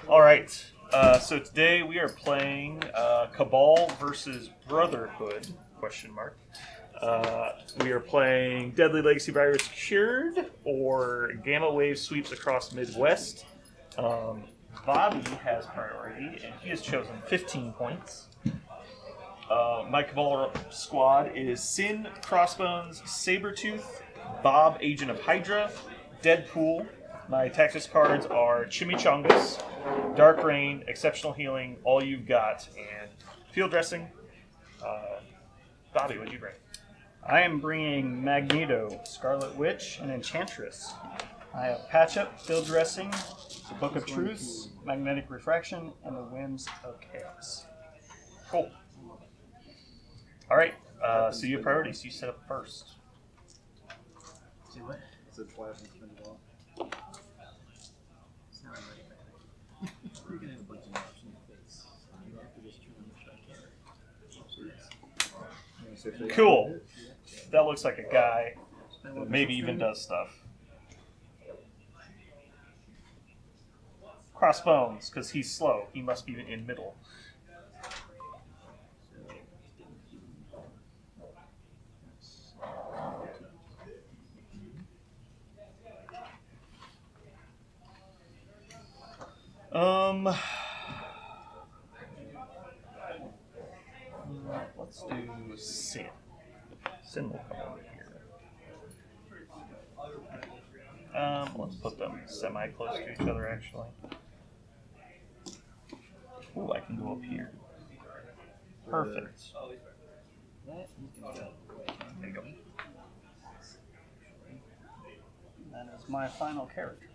All right. So today we are playing Cabal versus Brotherhood? Question mark. We are playing Deadly Legacy Virus Cured or Gamma Wave Sweeps Across Midwest. Bobby has priority, and he has chosen 15 points. My Cabal squad is Sin, Crossbones, Sabretooth, Bob, Agent of Hydra, Deadpool. My Texas cards are Chimichangas, Dark Rain, Exceptional Healing, All You've Got, and Field Dressing. Bobby, what'd you bring? I am bringing Magneto, Scarlet Witch, and Enchantress. I have Patch Up, Field Dressing, the Book of Truths, Magnetic Refraction, and the Whims of Chaos. Cool. All right. So you have priorities. You set up first. See what? Is it flash and spin it off? It's not really bad. You're gonna have a bunch of marks in your face. You have to just turn on the shot camera. Cool. That looks like a guy that maybe even does stuff. Crossbones, because he's slow. He must be in middle. Let's do Sin. Sin will come over here. Let's put them semi-close to each other, actually. Ooh, I can go up here. Perfect. There There you go. That is my final character.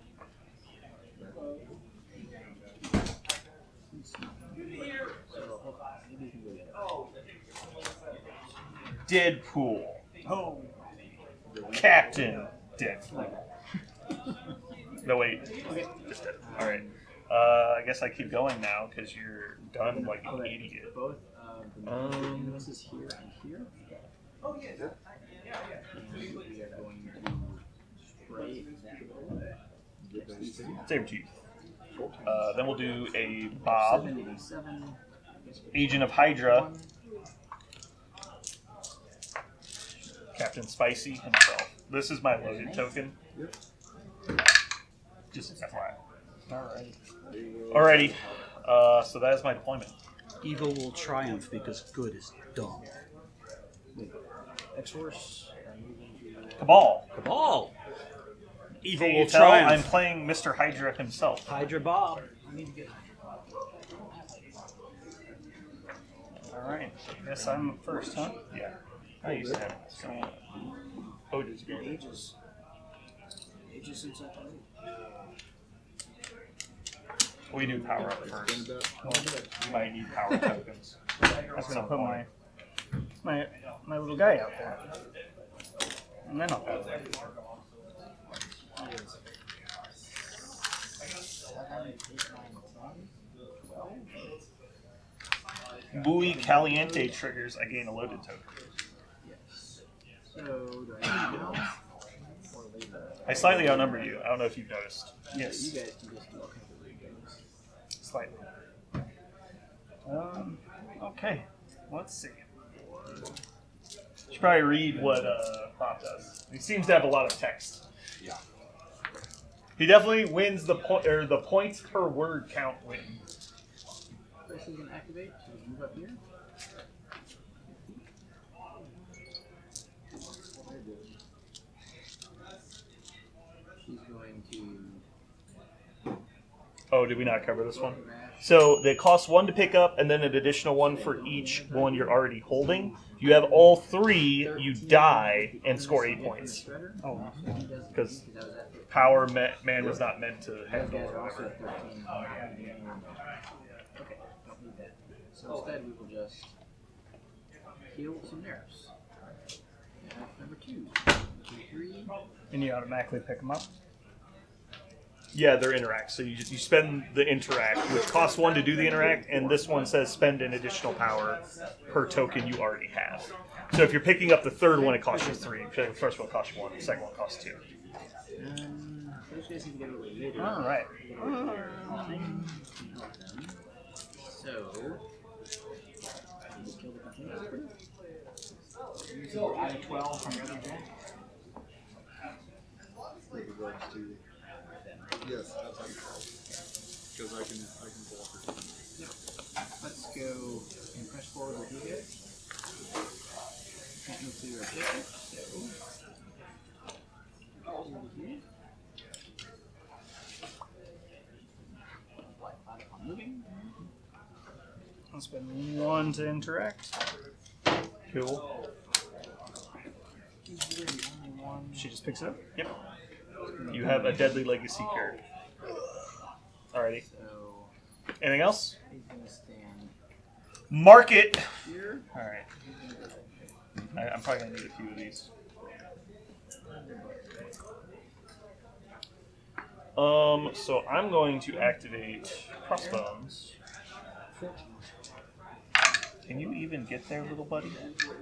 Deadpool. Oh, Captain Deadpool. No, wait. Just Deadpool. Alright. I guess I keep going now because you're done like an idiot. Both this is here and here. Oh yeah. And we are going to spray Same to you. Then we'll do a Bob, 787. Agent of Hydra, Captain Spicy himself. This is my loaded token. Just FYI. Alrighty. So that is my deployment. Evil will triumph because good is dumb. X-Force. Cabal. Cabal! Evil Can will you tell triumph. I'm playing Mr. Hydra himself. Hydra Bob. alright. Guess I'm first, huh? Yeah. I used to have it. Oh, did you Ages since I played. We do power up first. You might need power tokens. I was gonna put my little guy out there, and then I'll go there. Muy Caliente triggers. I gain a loaded token. Yes. So, do I need now? Or later? I slightly outnumber you. I don't know if you've noticed. Yes, You guys can just do all kinds of weird things. Slightly. okay. Let's see. You should probably read what Bob does. He seems to have a lot of text. Yeah. He definitely wins the the points per word count win. First you can activate, so you move up here. She's going to Oh, did we not cover this one? So they cost one to pick up, and then an additional one for each one you're already holding. If you have all three, you die and score 8 points. Oh, Because power man was not meant to handle guys or are also whatever. 13. Okay, don't need that. So instead we will just heal some nerfs. Number 2, 2, 3. and you automatically pick them up. Yeah, they're interact. So you spend the interact, which costs one to do the interact, and this one says spend an additional power per token you already have. So if you're picking up the third one, it costs you 3. If the first one costs you 1, the second one costs 2. Those guys need to get a little later. All right. So, you just kill the container. So out of 12 from the other deck. With regards to yes, because I can pull up. Let's go and press forward with you guys. Can't move to your objective, so over here. I'm moving. I'll spend 1 to interact. Cool. She just picks it up. Yep. You have a Deadly Legacy card. Alrighty. So Anything else? he's gonna stand Mark it! here. Alright. I'm probably going to need a few of these. So I'm going to activate Crossbones. Can you even get there, little buddy? It's going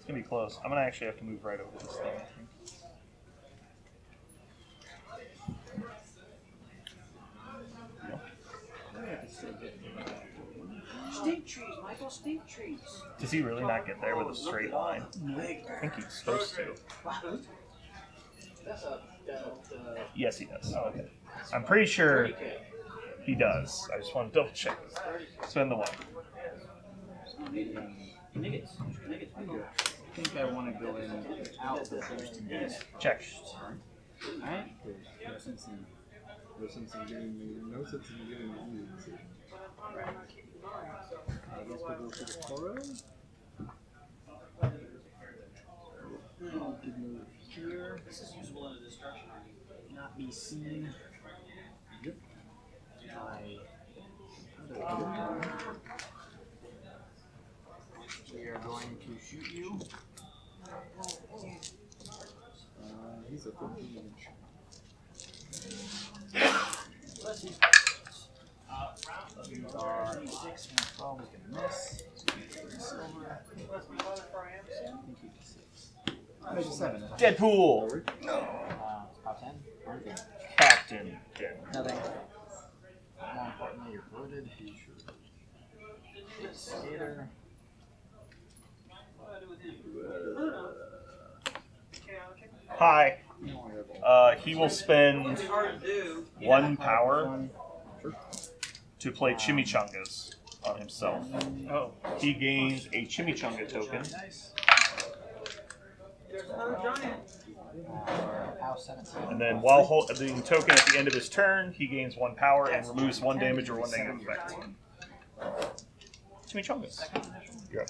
to be close. I'm going to actually have to move right over this thing, I think. Steep trees, Michael, steep trees. Does he really not get there with a straight line? I think he's supposed to. That's a Yes, he does. Oh, okay. I'm pretty sure he does. I just want to double check. Spend the 1. Niggets. I think I want to go in out the first and use. Check. Alright? No sense in No sense in giving me a decision. I guess we'll go to the Toro. We could move here. This is usable in a destruction. Not be seen. Yep. We are going to shoot you. He's a 15-inch. These are 6 and 12 is going to miss. Silver. I think you can 6. There's a 7. Deadpool! Top 10. Everything. Captain Deadpool. Nothing. More importantly, you're bloated. Skater. Hi. He will spend 1 power to play Chimichangas on himself. Oh. He gains a Chimichanga token. House 17. And then while holding the token at the end of his turn, he gains 1 power and removes 1 damage or 1 negative effect. Chimichangas. You're up.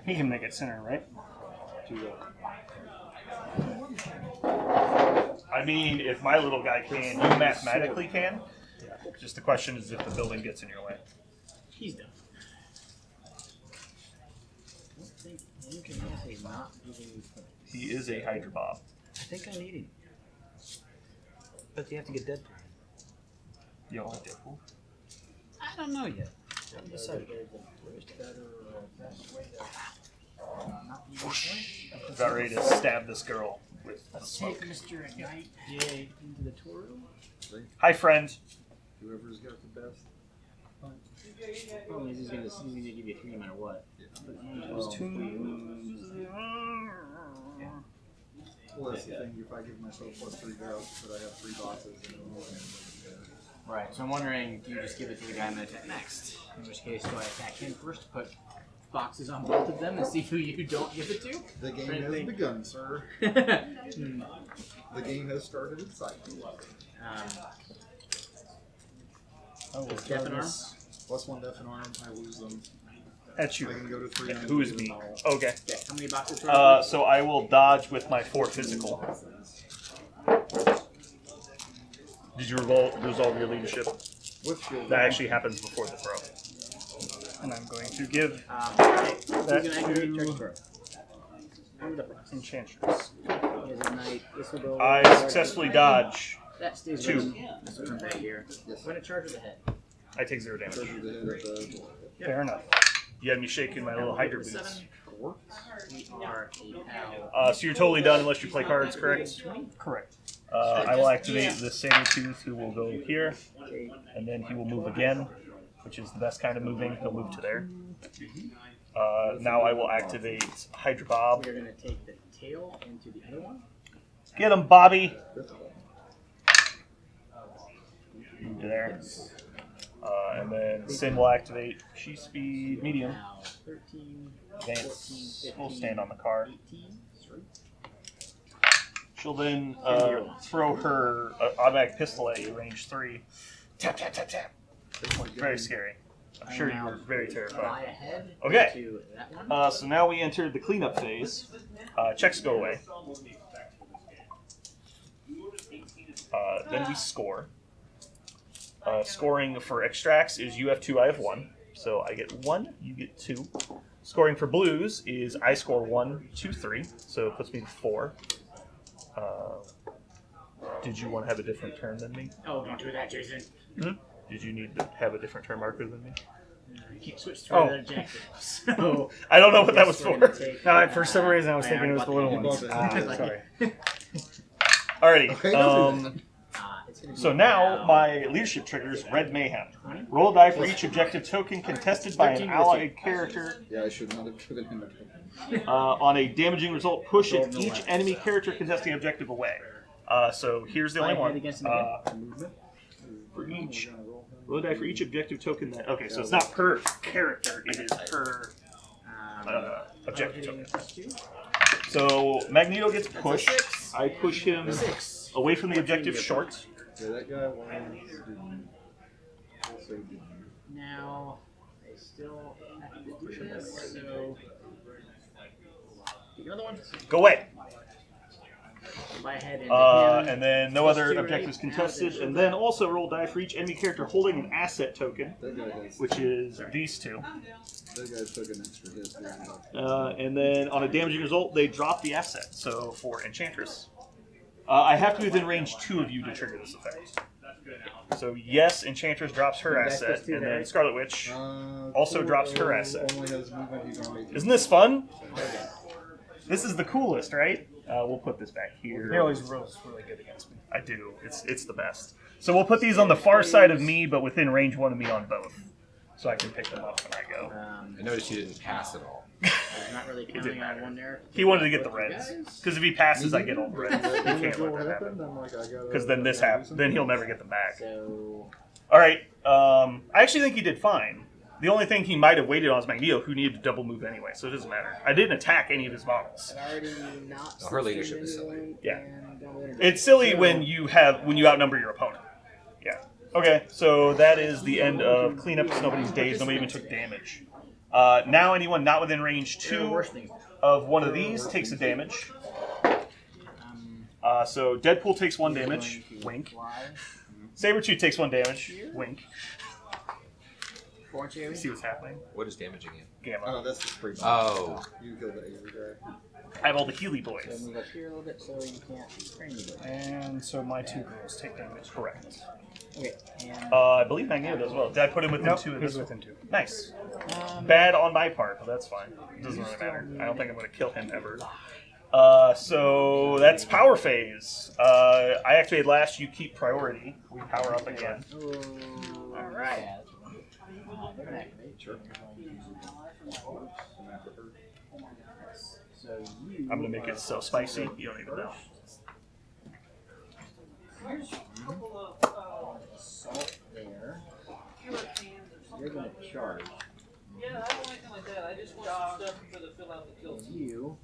He can make it center, right? I mean, if my little guy can, you mathematically can. Just the question is if the building gets in your way. He's done. I don't think you can say not giving you points. He is a Hydra Bob. I think I need him. But you have to get Deadpool. You don't like Deadpool? I don't know yet. I haven't decided. About ready to stab this girl with the Let's smoke. take Mr. Ignite into the Toro. Hi, friend. Whoever's got the best. Problem is he's gonna give you 3 no matter what. Well, that's the thing. If I give myself +3 vows, but I have 3 boxes, and Right, so I'm wondering, do you just give it to the guy I'm gonna attack next? In which case, do I attack him first, put boxes on both of them, and see who you don't give it to? the game Right, has they- begun, sir. The game has started its cycle. I will Death throw and arm? this +1 death and arm, I lose them. at I you. can go to 3. and Who is lose me? them all. Okay. Yeah, how many boxes? So I will dodge with my 4 physical. Did you resolve your leadership? With shield. That actually happens before the throw. And I'm going to give Who's that gonna activate to charge throw? Remember the process. Enchantress. He has a knight. This will go. I successfully dodge. That stays 2. with him. This will come back here. Yes. I'm gonna charge with the head. I take 0 damage. Charge you the head of the. Fair enough. You had me shaking my little Hydra boots. We are a pal. So you're totally done unless you play cards, correct? Correct. I will activate the Sabertooth, who will go here, and then he will move again, which is the best kind of moving. He'll move to there. Now I will activate Hydra Bob. We're going to take the tail into the other one. Get him, Bobby! Move to there. And then Sin will activate Chi Speed Medium. Now 13, Advance 14, will stand on the card. 18. Sorry. She'll then throw her automatic pistol at you, range 3. Tap, tap, tap, tap. Very scary. I'm sure you were very Fly terrified. ahead Okay. into that one. So now we entered the cleanup phase. Checks go away. Then we score. Scoring for extracts is you have 2, I have 1. So I get 1, you get 2. Scoring for blues is I score 1, 2, 3. So it puts me to 4. Did you want to have a different turn than me? Oh, don't do that, Jason. Did you need to have a different turn marker than me? You can't switch to Oh. another objective. So, I don't know what that was we're for. gonna take, No, for some reason I was I thinking it was the little already ones. bought that. Sorry. Alrighty. Okay, don't do that. it's gonna be So now my leadership triggers Red Mayhem. Roll a die for each objective token contested by an allied character. Yeah, I should not have given him a. On a damaging result, push each enemy character contesting objective away. So here's the only Fly ahead one. against him again. For each, roll a die for each objective token that. Okay, so it's not per character; it is per objective token. +2. So Magneto gets pushed. 6. I push him 6. away from the objective short. Yeah, that guy wants to also do. Now, I still have to do this, so. Take another one. Go away. Fly ahead and And then no other objectives contested. And then also roll die for each enemy character holding an asset token, That guy has. which is these two. That guy took an extra hit. And then on a damaging result, they drop the asset. So for Enchantress, I have to be within range 2 of you to trigger this effect. So yes, Enchantress drops her asset, and then Scarlet Witch. Also drops her asset. Only has movement. He's only. Isn't this fun? This is the coolest, right? We'll put this back here. He always rolls really good against me. I do. It's the best. So we'll put these on the far side of me, but within range 1 of me on both. So I can pick them up when I go. I noticed you didn't pass at all. I'm not really didn't counting matter. on one there. He wanted to get the reds. Because if he passes, I get all the reds. He can't let that happen. Because then this happens. Then he'll never get them back. So, Alright. I actually think he did fine. The only thing he might have waited on is Magneto, who needed to double move anyway, so it doesn't matter. I didn't attack any of his models. I've already not. Her leadership is silly. anyone, Yeah. and don't let her- It's silly So, when you outnumber your opponent. Yeah. Okay, so that is the end of cleanups. Nobody's dazed. Nobody even took damage. Now anyone not within range there are 2 worse things. of one of these takes a damage. So Deadpool takes 1 damage. Wink. Fly. Sabretooth takes 1 damage. Wink. Four cherry. See what's happening. What is damaging you? Gamma. Oh, that's the spring. Oh. You killed that evil guy. I have all the Healy So boys. move up here a little bit so you can't spray anybody. And so my 2 girls take damage. Correct. Okay, and I believe Magneto does well. Did I put him within Nope, 2 of he's this? within 2. Nice. um, Bad on my part, but that's fine. It doesn't really matter. I don't think I'm going to kill him ever. So that's power phase. I activated last. You keep priority. We power up again. all right. They're gonna activate. Sure. So you. I'm going to make it so spicy. You don't even know. Salt there. You're gonna charge. Yeah, I don't want anything like that. I just want some stuff for the fill out the kills. You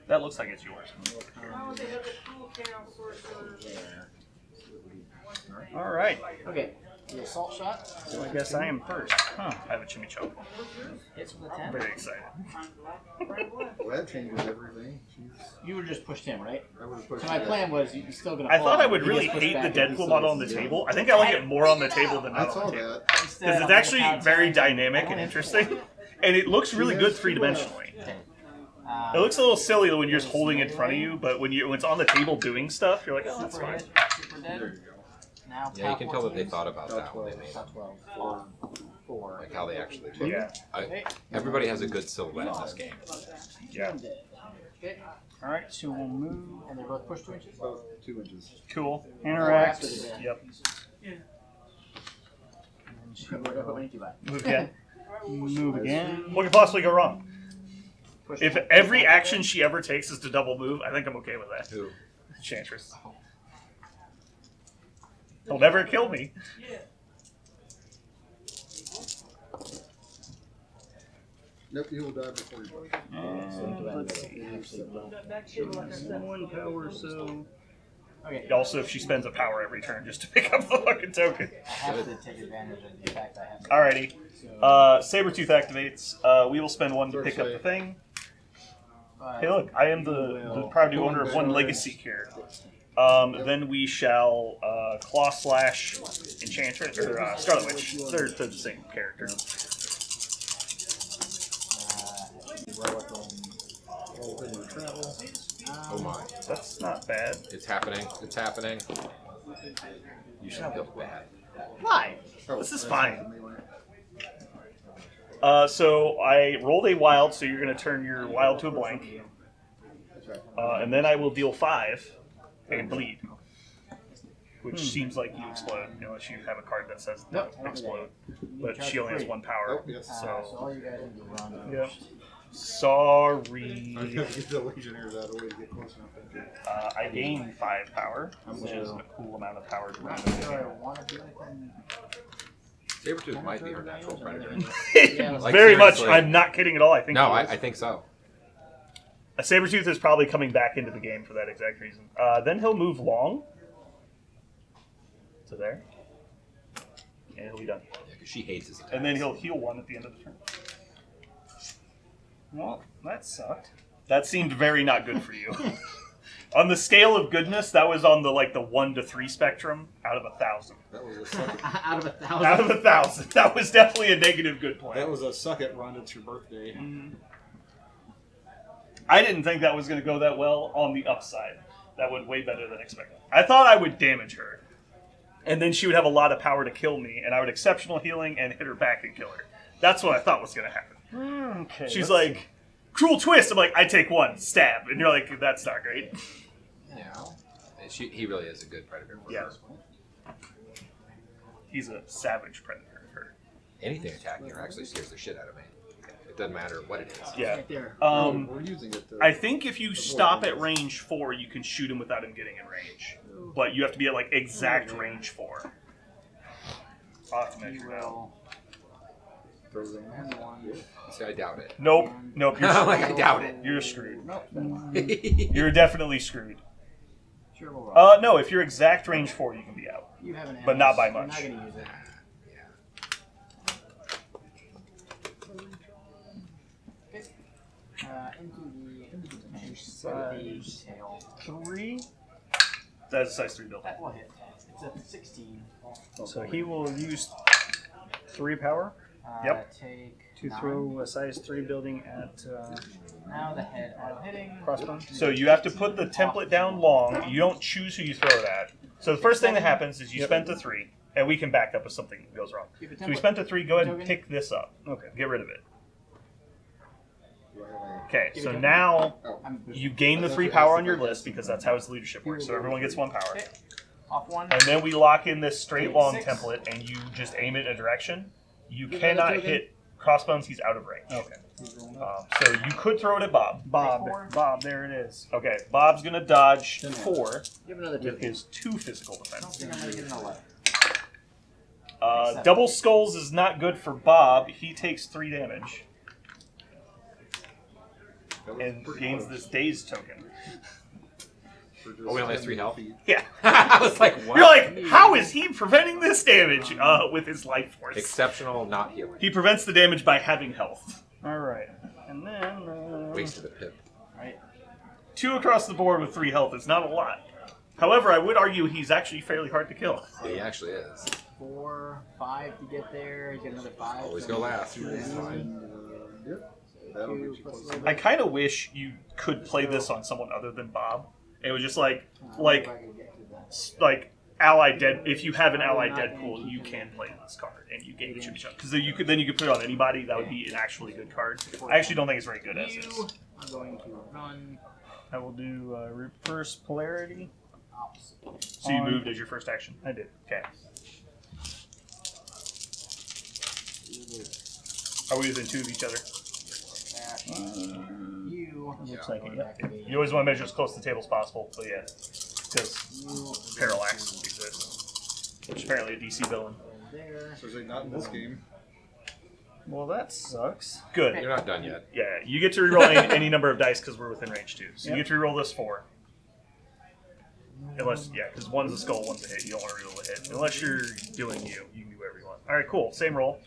That looks like it's yours. will come They have the cool count sorcerer. there. All right. Okay, the assault shot. So I guess I am first. Huh. I have a chimichurri. Hits with a I'm 10. very excited. Well, that changes everything. Jeez. You were just pushed him, right? I would have pushed So my that. plan was you're still gonna. I fall, thought I but would he really gets pushed hate the back and Deadpool he model on the says, table. I think I like it more on the table than I not saw on the table. that. Instead, Because I'm it's gonna actually pound very time. dynamic I and want interesting. And it looks really good 3-dimensionally. It looks a little silly when you're just holding it in front of you, but when it's on the table doing stuff, you're like, oh, that's Super fine. hit, super dead. There you go. Now Yeah, you can tell that they 14s. thought about that when they made it. Top 12. 4. Like how they actually look. Yeah. Everybody has a good silhouette in this game. Yeah. Okay. All right, so we'll move, And they're both push 2 inches? Both 2 inches. Cool. interact, Yep. and she What will many do you buy? Move again. move again. What could possibly go wrong? Push If 1. every action she ever takes is to double move, I think I'm okay with that. Who? Enchantress. He'll never kill me. Nope, he will die before you push. And let's see. One power, so Okay. Also, if she spends a power every turn just to pick up the fucking token. I have to take advantage of the fact I have. Alrighty. So, Sabretooth activates. We will spend one to pick up the thing. Hey, look, I am the proud new owner of one legacy here. Then we shall Claw Slash Enchantress, or Scarlet Witch. They're the same character. Oh my. That's not bad. It's happening. It's happening. You should feel bad. Why? This is fine. So I rolled a wild, so you're going to turn your wild to a blank. And then I will deal 5 and bleed. Which seems like you explode, unless you have a card that says don't explode. But she only has 1 power. Oh, yes. so So, all you guys need to run. yeah. Sorry. I have to get the Legionnaires out of the way to get close enough. I gain 5 power, which is a cool amount of power to run. Do I want to do anything? Sabretooth might be her natural predator. Like, Very much. seriously. I'm not kidding at all. I think No, he I is. think so. A Sabretooth is probably coming back into the game for that exact reason. Then he'll move long to there, and he'll be done. Yeah, because she hates his attacks. And then he'll heal 1 at the end of the turn. well, that sucked. That seemed very not good for you. On the scale of goodness, that was on the 1 to 3 spectrum out of 1,000. That was a suck. Out of 1,000. Out of 1,000, that was definitely a negative good point. That was a suck it run. It's your birthday. I didn't think that was going to go that well on the upside. That went way better than expected. I thought I would damage her, and then she would have a lot of power to kill me, and I would exceptional healing and hit her back and kill her. That's what I thought was going to happen. Okay. She's let's like, cruel twist. I'm like, I take 1, stab. And you're like, that's not great. Yeah. He really is a good predator. For Yeah. her. He's a savage predator. Her. Anything attacking her actually scares the shit out of me. It doesn't matter what it is. Yeah. Right there. We're using it to... I think if you stop at range 4, you can shoot him without him getting in range. But you have to be at exact range 4. I'll have to measure it out. Throw them in. See, I doubt it. Nope. Nope. You're Like, screwed. I doubt it. You're screwed. Nope. You're definitely screwed. Sure, we'll roll. No, if you're exact range 4, you can be out. You have an but not by You're much. not going to use it. Into the tail. 3. That's a size 3 building. That will hit. It's a 16. So he will use 3 power Yep. Take to 9. throw a size 3 building at Now the head auto hitting. crossbones. So you have to put the template down long. You don't choose who you throw it at. So the first thing that happens is you spend a 3, and we can back up if something goes wrong. Keep a So we template. spent a 3. Go ahead and Token. pick this up. Okay. Get rid of it. Do I have Okay. Give So it a now I'm you gain the 3 power on your list because that's how his leadership works. So everyone gets 1 power. Okay. Off 1. And then we lock in this straight long 6. template, and you just aim it in a direction. You Give cannot another token. hit crossbones. He's out of range. Okay. So you could throw it at Bob. Bob, there it is. Okay, Bob's gonna dodge 4 Give another with token. his 2 physical I don't defense. think I'm going to get an 11. Double skulls is not good for Bob. He takes 3 damage and gains this dazed token. Oh, we only have 3 health? Yeah. I was like, what? You're like, how is he preventing this damage with his life force? Exceptional, not healing. He prevents the damage by having health. All right. And then Wasted a pip. 2 across the board with 3 health is not a lot. However, I would argue he's actually fairly hard to kill. Yeah, he actually is. 4, 5 to get there. You get another 5. Always so go last. That's fine. Yep. That'll get you Plus close. a little I bit. kind of wish you could play this on someone other than Bob. It was just like If I can get to that. allied dead. If you have an allied Deadpool, you can play this card, and you gain Chippy Chunk. Because then you could put it on anybody. That would be an actually good card. I actually don't think it's very good as is. I'm going to run I will do reverse polarity. opposite. So you moved as your first action. I did. Okay. Are we within 2 of each other? You. Looks like it. Yep. You always want to measure as close to the table as possible, but yeah, because parallax exists, which apparently a DC villain. There. So is it not in this game? Well, that sucks. Good. You're not done yet. Yeah, you get to reroll any number of dice because we're within range too. So Yep. you get to reroll this 4. Unless, yeah, because one's a skull, one's a hit. You don't want to reroll a hit. Unless you're doing you can do whatever you want. All right, cool. Same roll.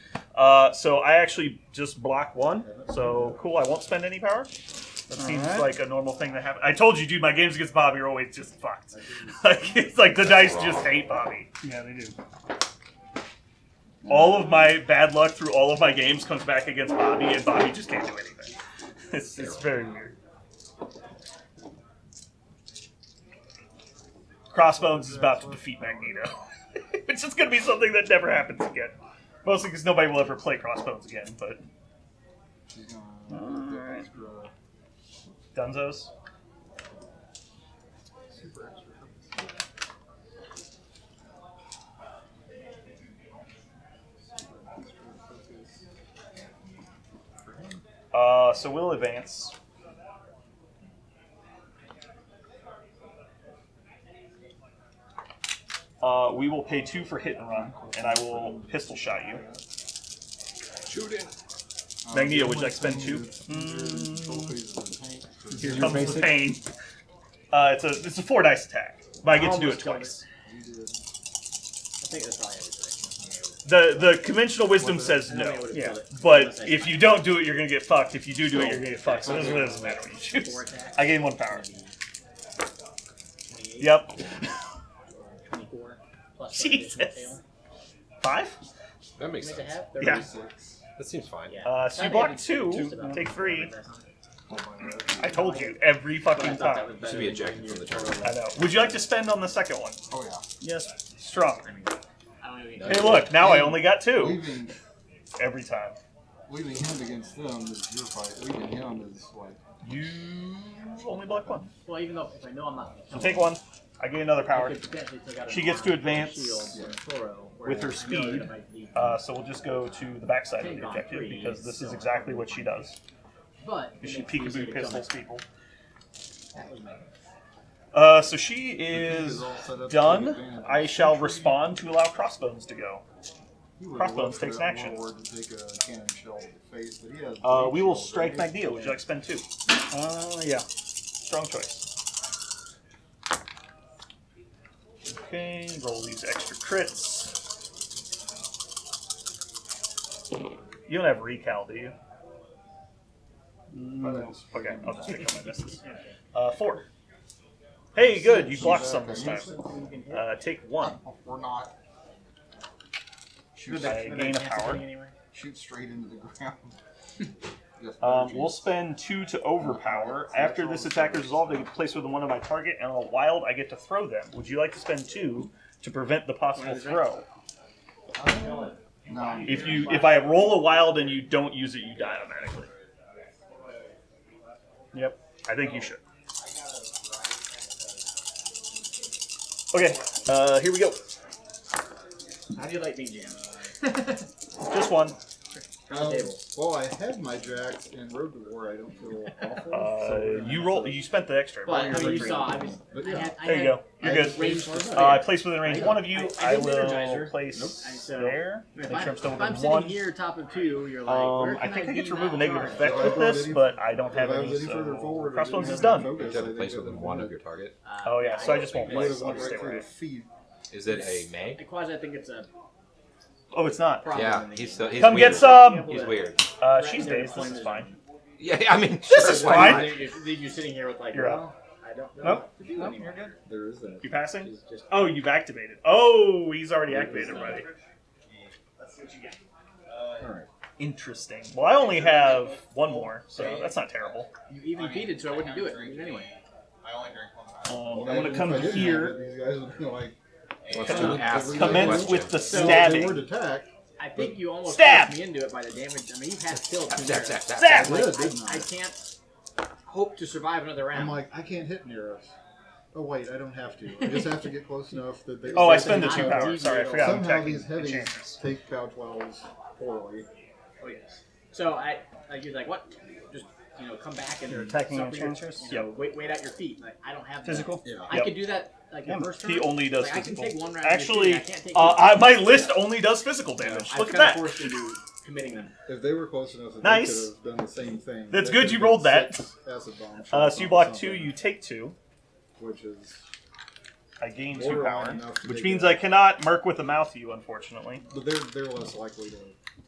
So I actually just block 1. So cool. I won't spend any power. That seems Alright. like a normal thing to happen. I told you, dude. My games against Bobby are always just fucked. Like it's like the dice just hate Bobby. Yeah, they do. All of my bad luck through all of my games comes back against Bobby, and Bobby just can't do anything. It's very weird. Crossbones is about to defeat Magneto, which is going to be something that never happens again. Mostly because nobody will ever play Crossbones again, but She's gonna get Alright. extra, Dunzos. super extra. So we'll advance. We will pay 2 for hit and run, and I will pistol shot you. Shoot it. Magneto, would you like to spend 2? Here comes the pain. It's a 4 dice attack, but I get to do it twice. I think that's probably everything. The conventional wisdom says no. Yeah. But if you don't do it, you're going to get fucked. If you do it, you're going to get fucked. So it doesn't matter what you choose. 4 attacks. I gain 1 power. 28, Yep. 24. Plus Jesus. 5? That makes Make a sense. half. Yeah. That seems fine. Yeah. So you block 2, take 3. I told you every fucking time. This should be ejected from the tournament. I know. Would you like to spend on the second one? Oh yeah. Yes. Strong. I don't even Hey, look, now I only got 2 Leaving every time. him against them is your fight. Leaving him is like You only block 1. Well, even though if I know I'm not. So take 1. I gain another power. I could potentially take out She an gets to arm, advance shield, and Toro, with her whereas I know speed. that if I leave- So we'll just go to the backside of the objective because this is exactly what she does. But She it makes it easier peekaboo to kill pistols me. people. That was my. So she is all set up to take done. advantage of I the shall sentry. respond to allow Crossbones to go. He would Crossbones love for takes that an action. warlord to take a cannon shell to the face, but he has We will shield, strike right? Magneto. Would you like to spend 2? Yeah. Strong choice. Okay, roll these extra crits. You don't have recal, do you? No. Okay, I'll just take all my misses. 4. Hey, good. You blocked some this time. Take 1. We're not. Shoot, I gain a power. shoot straight into the ground. Just We'll spend 2 to overpower. After this attack is resolved, I get placed within 1 of my target, and on a wild, I get to throw them. Would you like to spend 2 to prevent the possible throw? no. If I roll a wild and you don't use it, you die automatically. Yep, I think you should. Okay, here we go. How do you like being jammed? Just 1. Well, I had my Jax and Road to War. I don't feel awful. You roll. You spent the extra. But Roll I your mean, you victory. saw. I was. But I yeah. had, I There you had go. You're good. range I place within range I- 1 of you. I I did will Energizer. place So, there. If, Make sure I'm still if I'm within sitting 1. here, top of 2, you're like, where I can think I get be to remove a that negative far? effect with this, but I don't have If I any. was any further So forward, I Crossbones didn't is have done. focus, You have I to place think within it 1 of would've- your target. Oh yeah, so I just won't it would've place. I'll went just stay right where I through am. the feet. Is it a May? I quasi think it's a Oh, it's not. problem. Yeah, in the he's game. still. He's Come weird. get some. He's weird. She stays. This is fine. Yeah, I mean, This sure, is why fine. not? You're sitting here with like, You're well, I don't know Nope. what to do anymore. There is that. You passing? She's just Oh, you've activated. Oh, he's already activated, buddy. Alright. Interesting. Well, I only have 1 more, so that's not terrible. you even feeded, so I wouldn't do it anyway. I'm gonna come If I didn't have here. it, these guys would be like, Wants to ask you a Commence question. with the So, They stabbing. weren't attacked. I think you almost Stab! forced me into it by the damage. I mean, you've had killed. Stab. Stab! I did, didn't I can't hope to survive another round. I'm like, I can't hit near us. Oh wait, I don't have to. I just have to get close enough that they. Oh, I they spend the can 2 tell. power. Sorry, I forgot I'm Somehow attacking these heavies Enchantress. take POW 12s poorly. Oh yes. So I like you're like what? Just come back and You're attacking suffer your- Enchantress? Wait out your feet. Like I don't have the- Physical? Yeah. I could do that like the first turn. He only does like, physical. I can take one round. Actually, I can't take my list only does physical damage. I've Look at kinda that. forced into committing them. If they were close enough, that Nice. they could have done the same thing. That's They good could you have rolled done that. 6 acid bombs. So you block 2, something, you take 2. which is I gain 2 borderline power, enough to which take means it. I cannot merc with the mouth you, unfortunately. But they're less likely to.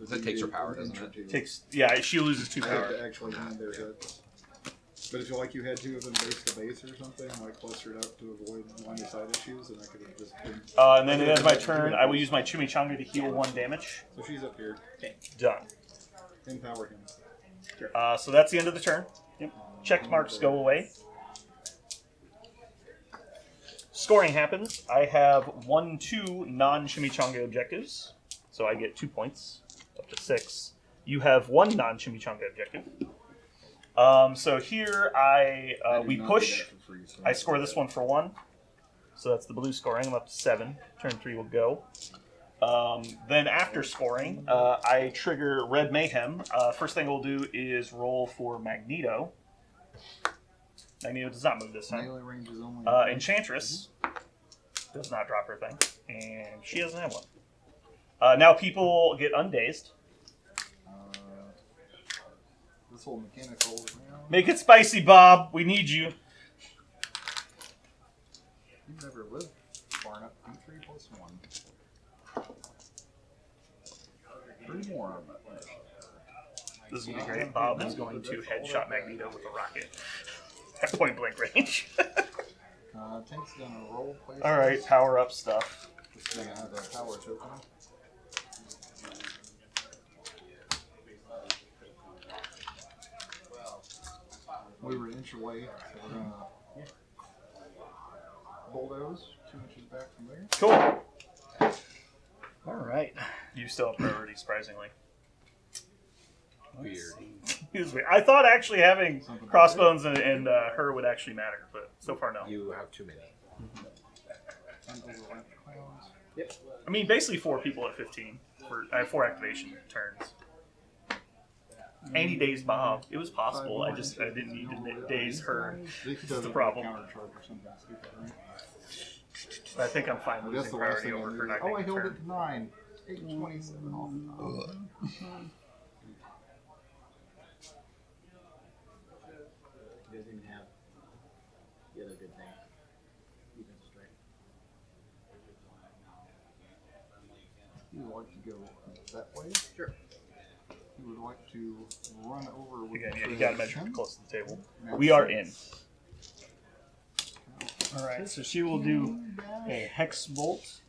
That takes her power, doesn't it? She loses 2 I have power. to actually hand their hits. But if you had 2 of them base to base or something, like clustered up to avoid line of sight issues, then I could have just been. And then at the end of my turn, I will use my Chimichanga to heal 1 damage. So she's up here. Done. Empower him. So that's the end of the turn. Yep. Check marks go away. Scoring happens. I have 2 non-Chimichanga objectives, so I get 2 points, up to 6. You have 1 non-Chimichanga objective. So here we push. I score this one for 1, so that's the blue scoring. I'm up to 7. Turn 3 will go. Then after scoring, I trigger Red Mayhem. First thing we'll do is roll for Magneto. Magneto does not move this time. Melee range is only. Enchantress does not drop her thing, and she doesn't have one. Now people get undazed. This whole mechanical now. Make it spicy, Bob. We need you. You've never lived far enough. D3 plus 1. 3 more on that list. This is going to be great. Bob is going to headshot Magneto with a rocket at point blank range. Tank's gonna roll places. All right, power up stuff. It's gonna have a power token. We were an inch away, so we're gonna bulldoze 2 inches back from there. Cool. All right. You still have priority, surprisingly. Weird. Excuse me. I thought actually having crossbones and her would actually matter, but so far no. You have too many. Unoverlapped clowns. I mean, basically 4 people at 15. I have 4 activation turns. And he dazed Bob. It was possible. I didn't need to daze her. That's the problem. Countercharge or something stupid, right? I think I'm fine I guess losing the last priority thing I over knew her is, not oh, I getting a held turn. it to 9. 827 off. He doesn't even have the other good thing. Defense strike. You would like to go that way? Sure. You would like to run over with Again, the yeah, you gotta measure transition. close to the table. That's We are 6. in. All right. So she will do a hex bolt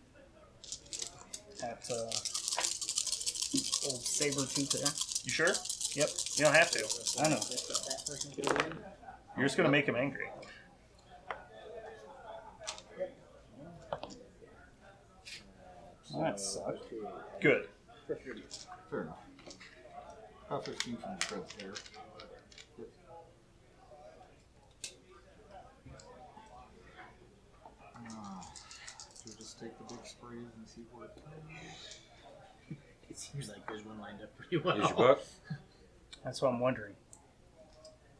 at old Sabretooth there. You sure? Yep. You don't have to. I know. That person could win. You're just gonna make him angry. Well, that sucked. Good. Fair enough. About 15 from the treads there. So just take the big sprays and see where it goes. It seems like there's one lined up pretty well. Here's your book. That's what I'm wondering.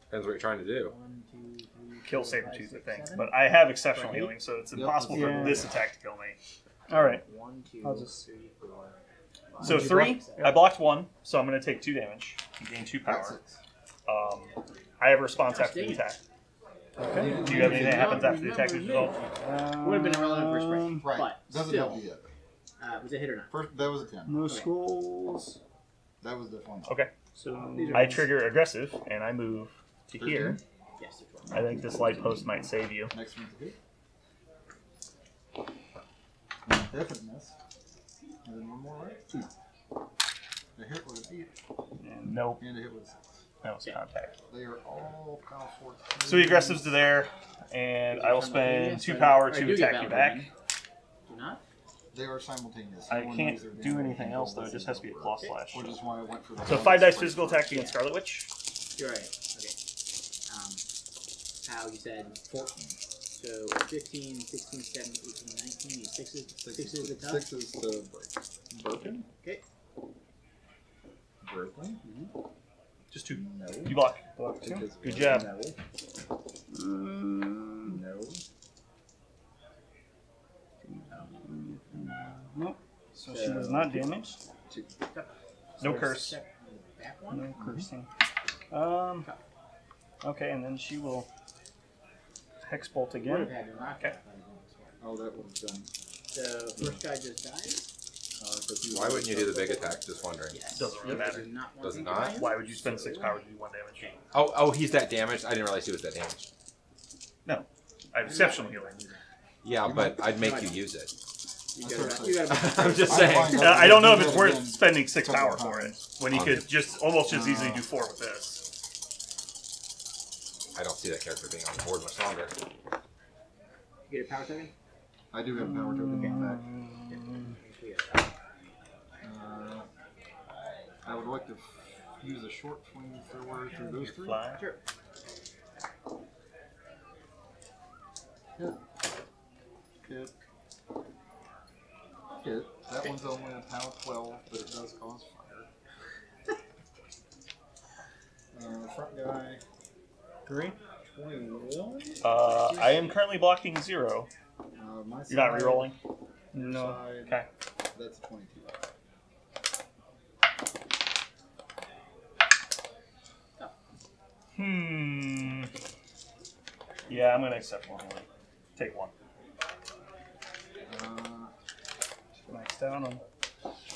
Depends what you're trying to do. 1, 2, 3, Kill 4, 5, Sabretooth, I 6, think. 7. But I have exceptional Right. healing, so it's Yep. impossible for Yeah. this attack to kill me. All right. 1, 2, I'll just- 3, 4, 5. So 3, I blocked 1, so I'm gonna take 2 damage. You gain 2 That's power. it. I have a response after the Dang it. attack. Okay. Do you have anything that happens after the attack is resolved? Would have been irrelevant first break. Right. But Doesn't still, help you yet. was it hit or not? First, that was a 10. No skulls. That was the fun. Okay. So I trigger aggressive, and I move to here. Yes, there's one. I think this light post might save you. Next one's a hit. Definite miss. And then one more, right? 2. A hit with an 8, Nope, and a hit with a 6. that was contact. They are all power 14. So the aggressives to there, and I will spend 2 power I to do get attack you battle back. Do not? They are simultaneous. I No one can't knows their do damage anything until else though. It this just is has to be a over. claw slash. Which is why I went for the So one 5 dice straight physical through. attack against Scarlet Witch. You're right. Okay. How you said 14. so 15, 16, 17, 18, 19. These sixes the top. Sixes to break. Broken? Okay. Broken? Just 2. No. You block. Because Good job. No. Nope. So she was not damaged. No curse. Back one. No cursing. Okay, and then she will hex bolt Would have again. had to knock Okay. that one as well. Oh, that would have done. So first guy just dies. Why wouldn't you do the big attack? Just wondering. Yes. Doesn't really matter. Do not want Does to it die not? him. Why would you spend 6 power to do 1 damage? Oh, he's that damaged? I didn't realize he was that damaged. No. I have exceptional healing. Yeah, but I'd make you use it. You gotta I'm just I'm saying. fine. I don't know if Do it's that worth again. spending 6 Couple power for it times. when you could just almost just easily do 4 with this. I don't see that character being on the board much longer. You get a power token? I do have power token back. I would like to use a short flamethrower through those 3. Fly. Sure. Hit. Hit. That one's only a power 12, but it does cause fire. Front guy. 3. 21. I am currently blocking 0. My You're not side, rerolling? your No. side, Okay. That's a 22. Yeah, I'm gonna accept 1 healing. Take 1. Maxed out on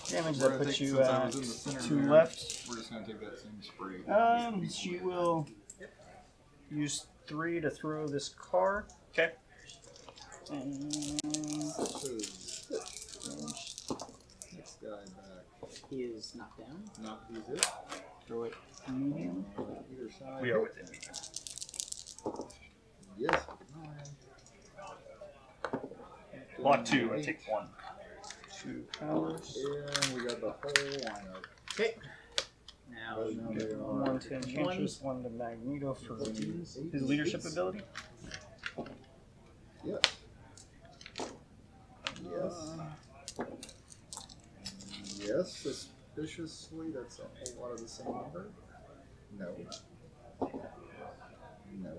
damage. But That I puts think you since I at was in the center 2 there, left. We're just gonna take that same spray. She will use 3 to throw this card. Okay. And Next guy back. He is knocked down. Not he's it. throw it medium. Either side. We are within. Yes. Block 2, I take 1. 2 powers. And we got the whole lineup. Okay. Now Right now they are 1 to Enchantress, 1 to Magneto for his leadership ability. Yes. Yes. Yes, suspiciously, that's a whole lot of the same number. No. No.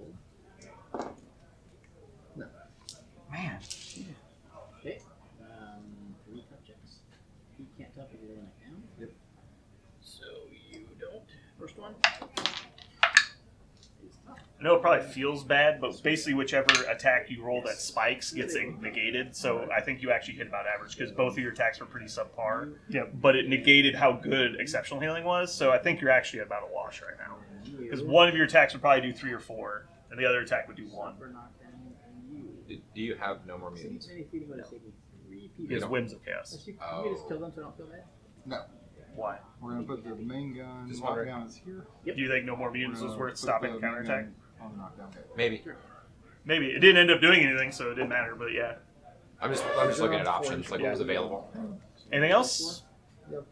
No. Man. okay. 3 tough checks. He can't tough if you're going down. Yep. So you don't. First one. Is tough. I know it probably feels bad, but basically whichever attack you roll that spikes gets negated. So I think you actually hit about average because both of your attacks were pretty subpar. Yeah. But it negated how good exceptional healing was. So I think you're actually at about a wash right now. Because one of your attacks would probably do 3 or 4, and the other attack would do 1. For knockdown, and you. Do you have no more mutants? Any feeding would have taken 3 people. His Whims of Chaos. You can just kill them so I don't feel bad. No. Why? We're gonna put the main gun Just wondering. lockdown is here. Do you think no more mutants was worth stopping a counterattack? On the knockdown. Maybe. Maybe. It didn't end up doing anything, so it didn't matter, but yeah. I'm just looking at options, like what was available. Anything else? Yep.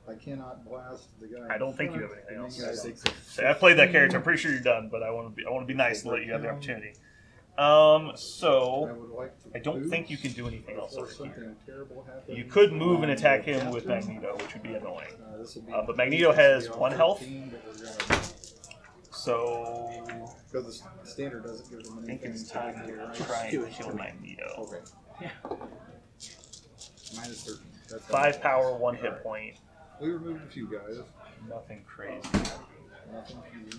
I cannot blast the guy. I don't in think you front. have anything The else. main guy takes I played that character. I'm pretty sure you're done, but I want to be nice and let you have the opportunity. I So would like to I don't boost think you can do anything else before over here. something terrible happens. You could move and attack him with Magneto, which would be annoying. This will be But Magneto has 1 health. 13, but we're gonna- So Because the standard doesn't give them I think anything. it's time to try and kill Magneto. Okay. Yeah. Minus 13. That's 5 power, 1 hit point. We removed a few guys. Nothing crazy. Nothing huge.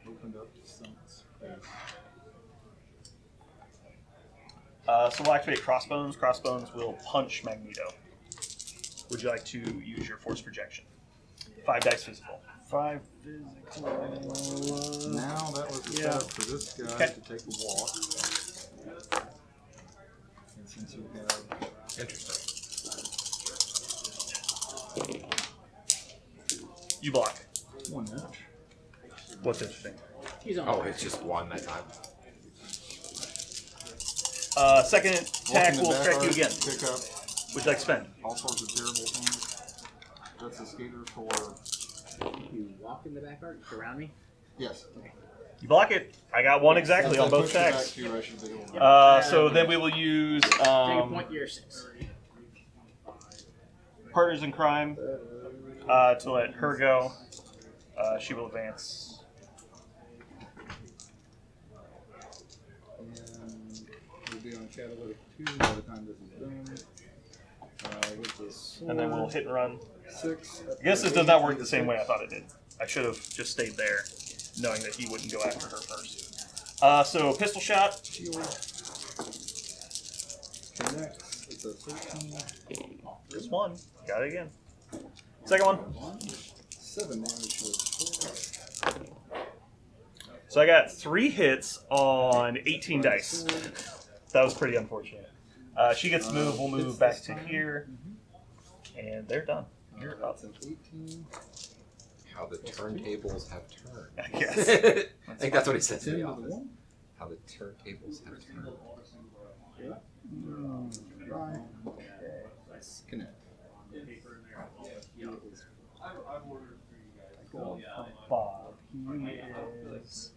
Opened up some space. So we'll activate Crossbones. Crossbones will punch Magneto. Would you like to use your force projection? 5 dice physical. 5 physical. Now that was the Yeah. setup for this guy Okay. to take a walk. And since you have Interesting. You block. 1 inch. What's interesting? He's on. Oh, it's just 1 that time. Second attack will strike you again. Pick up Would you like to spend? all sorts of terrible things. That's a skater for... You walk in the back arc around me. Yes. You block it. I got one exactly Since on I both pushed you back attacks. too, I should be able to- So then we will use Take a point. You're 6. Partners in Crime to let her go. She will advance. And we'll be on Catalytic 2 by the time this is done. With this And then we'll hit and run. 6. I guess it does not work the same way I thought it did. I should have just stayed there, knowing that he wouldn't go after her first. So pistol shot. Shield. Connects. It's a 13. Just one. Got it again. Second one. 7 damage to 4. So I got 3 hits on 18 dice. That was pretty unfortunate. She gets to move. We'll move back to here. And they're done. You're up. That's an 18. How the turntables have turned. I guess. I think that's what he said to 10 the to the office. 1. How the turntables have turned. Right. Connect. Going for Bob. He is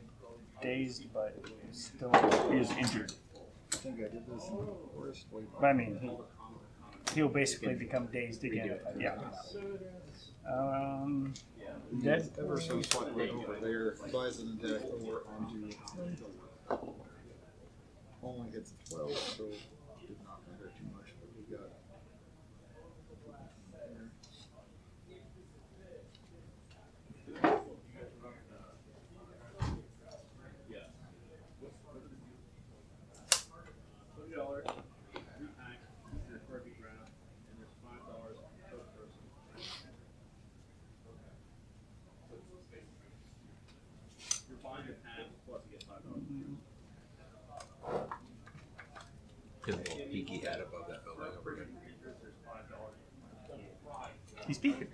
dazed, but still. He is injured. I think I did this in the worst way. I mean, he'll basically become dazed again. Yeah. Dead. Ever so slightly over there, buys an attack over onto only hits a 12, so did not matter too much, but we got His little peaky head above that building over here. He's peeking.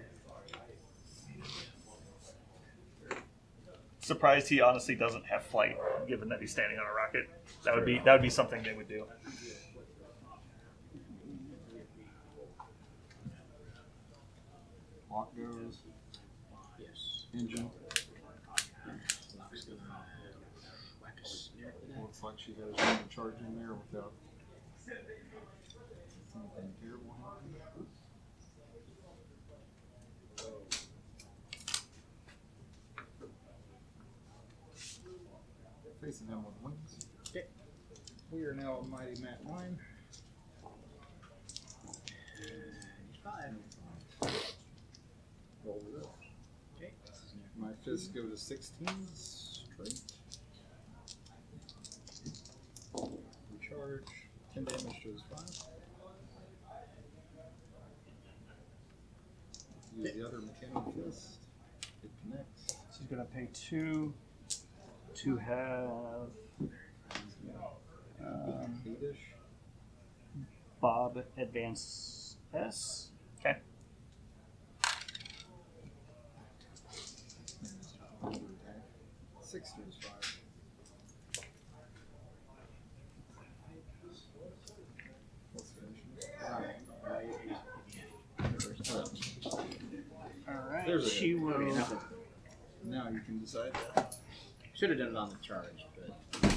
Surprised he honestly doesn't have flight, given that he's standing on a rocket. That would be something they would do. lock goes, Yes. engine. Lock's gonna whack a snare to that. Looks like she has room to charge in there without something terrible happening. Facing him with wings. Okay. We are now at Mighty Mat 9. 5. Roll it up. Okay. My fists go to 16 straight. Recharge. 10 damage to his 5. Use the other mechanical fist. It connects. She's gonna pay 2 to have 8-ish. Bob advance S. Okay. Another attack. 6 to his 5. Let's finish it. All right. There's a She hit. will. Now you can decide. Should have done it on the charge, but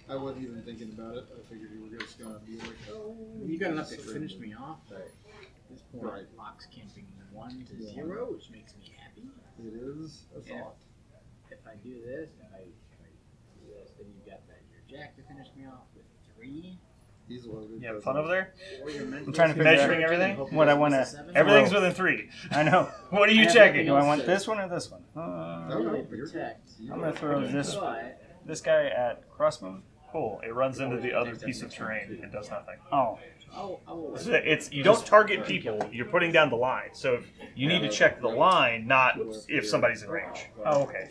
I wasn't even thinking about it. I figured you were just gonna be like, oh. you got enough to surrender. finish me off. But at this point, Right. Fox camping 1 to Yeah. 0, which makes me happy. It is a Yeah. thought. If I do this, if I do this, then you've got that your jack to finish me off with 3. He's loaded. You have fun over there? Or your I'm trying to figure Measuring out everything? what I want to. Everything's within 3. I know. What are you I have checking? Do I want this one or this one? Oh, Really you're protect. I'm gonna throw this But this guy at crossmove. Cool. It runs into the other piece of terrain. It does nothing. Oh, I will So it's you don't target people. You're putting down the line. So if you need to check the line, not if somebody's in range. oh, okay.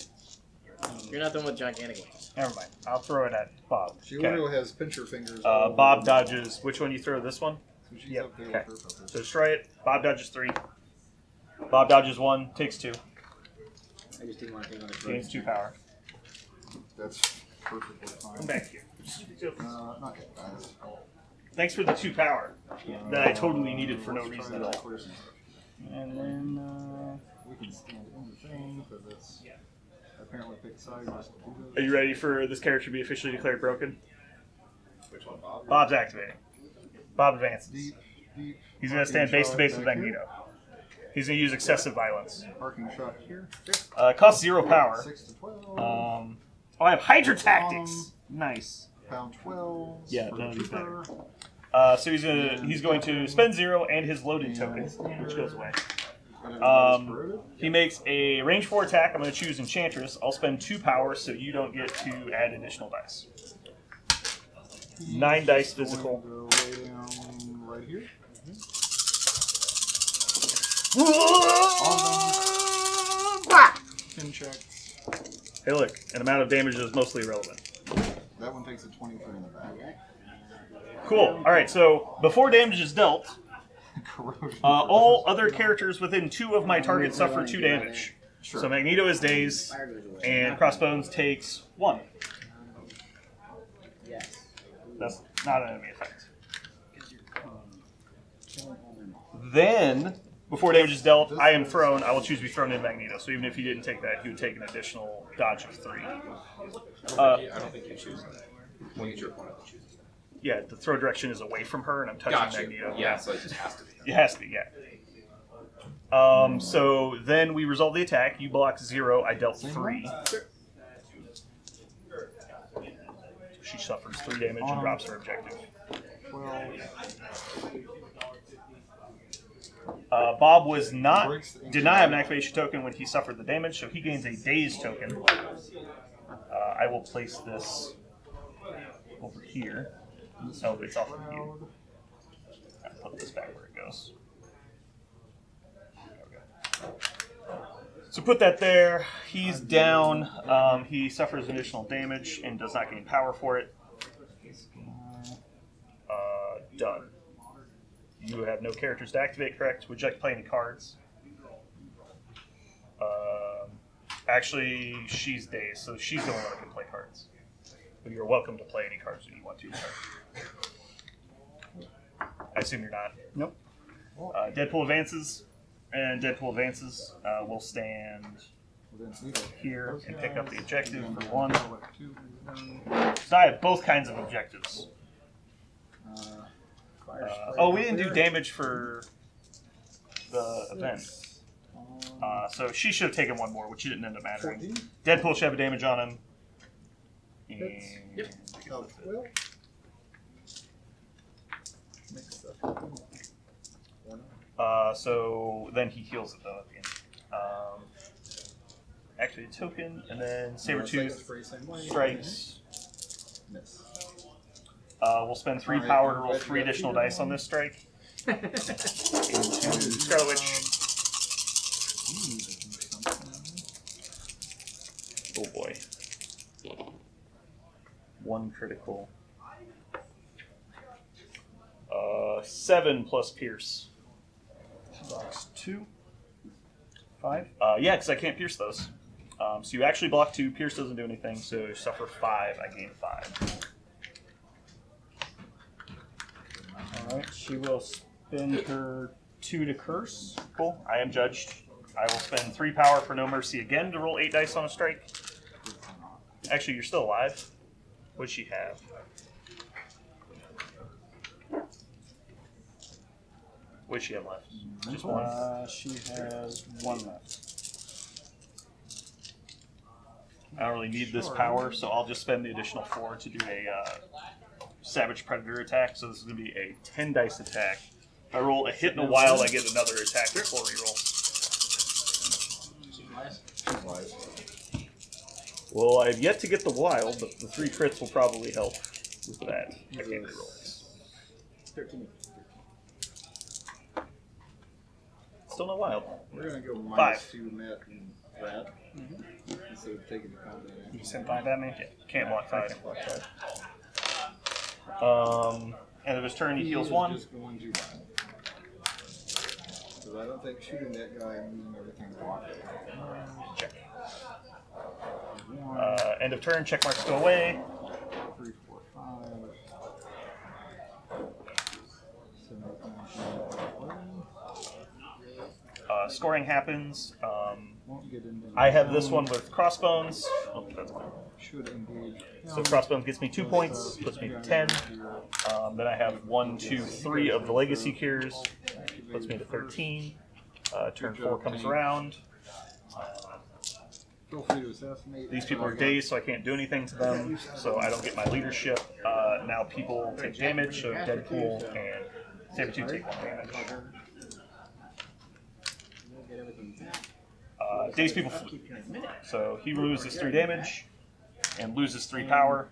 You're not the one with gigantic wings. Never mind. I'll throw it at Bob. Shiordo has pincher fingers. all over Bob the- dodges. Which one you throw? This one. So she's Yep, up there okay. with her puppets. So destroy it. Bob dodges 3. Bob dodges 1. Takes 2. I just didn't want to think on the Gains 2 power. That's perfectly fine. Come back here. Not yet, guys. Thanks for the 2 power that I totally needed for no Let's reason try at that all. clear some stuff. And then We can stand in the thing because it's apparently picked side just to do Are this. you ready for this character to be officially declared broken? Which one, Bob? Bob's activating. Bob advances. Deep. He's going to stand face to face with back here. Magneto. He's going to use excessive violence. Parking shot here. Costs 0 power. 6 to 12. Oh, I have Hydra Tactics. Nice. Pound 12. Yeah, for none of these trooper. So he's going to spend 0 and his loaded token, which goes away. And everybody's corroded. He makes a range 4 attack. I'm going to choose Enchantress. I'll spend 2 power, so you don't get to add additional dice. 9 dice Going physical. to lay down right here. 10 checks. Hey, look, an amount of damage is mostly irrelevant. That one takes a 23 in the back. Cool. All right. So before damage is dealt, Corrosion. all other characters within 2 of my targets suffer 2 damage. Sure. So Magneto is dazed, and Crossbones takes 1. Yes. That's not an enemy effect. Then, before damage is dealt, I am thrown. I will choose to be thrown in Magneto. So even if he didn't take that, he would take an additional dodge of 3. I don't think you choose that. We'll get your opponent to choose. Yeah, the throw direction is away from her, and I'm touching Gotcha. Magneto. Yeah, so it just has to be. It has to be, yeah. So then we resolve the attack. You block 0. I dealt 3. She suffers 3 damage and drops her objective. 12. Bob did not have an activation token when he suffered the damage, so he gains a daze token. I will place this over here. Oh, it's off of you. I'll put this back where it goes. There we go. So put that there. He's down. He suffers additional damage and does not gain power for it. Done. You have no characters to activate, correct? Would you like to play any cards? Actually, she's dazed, so she's the only one that can play cards. But you're welcome to play any cards that you want to. I assume you're not. nope. Deadpool advances, and Deadpool advances will stand Within here and pick up the objective for 1. select 2. So I have both kinds of objectives. Fire strike Oh, we didn't there. do damage for the event. So she should have taken 1 more, which didn't end up mattering. 14. Deadpool should have a damage on him. Hits. And Oh, well. Mix up. so then he heals it though at the end. Activate a token, and then Sabretooth strikes. Miss. We'll spend 3 power to roll 3 additional dice on this strike. Into Scarlet Witch. Oh boy. 1 critical. 7 plus Pierce. Box 2. 5. Yeah, because I can't pierce those. So you actually block 2. Pierce doesn't do anything, so you suffer 5. I gain 5. Alright, she will spend her 2 to curse. Cool. I am judged. I will spend 3 power for No Mercy again to roll 8 dice on a strike. Actually, you're still alive. What'd she have? What'd she have left? Just 1. She has 1 left. I don't really need this power, so I'll just spend the additional 4 to do a Savage Predator attack. So this is going to be a 10 dice attack. If I roll a hit in a wild, I get another attack with 4 rerolls. Well, I've yet to get the wild, but the 3 crits will probably help with that. I can't reroll this. 13. Still no wild. We're going to go Five. -2 Matt and Brad. Instead of taking the combat action. You send 5 at me? Yeah, can't block 5. End of his turn, he heals is 1. just going to wild. Because I don't think shooting that guy and moving everything blocked. Check. End of turn. Check marks go away. 3, 4, 5. 7, 8, 9, 10, 11. Scoring happens. Won't get into I have this one with crossbones. Oh, that's mine. Should engage. So crossbones gets me 2 points, puts me to 10. Then I have 1, 2, 3 of the legacy cures, puts me to 13. Turn 4 comes around. Feel free to assassinate. These people are dazed, so I can't do anything to them, so I don't get my leadership. Now people take damage, so Deadpool and Sabertooth take 1 damage. Dazed people flee. So he loses 3 damage, and loses 3 power,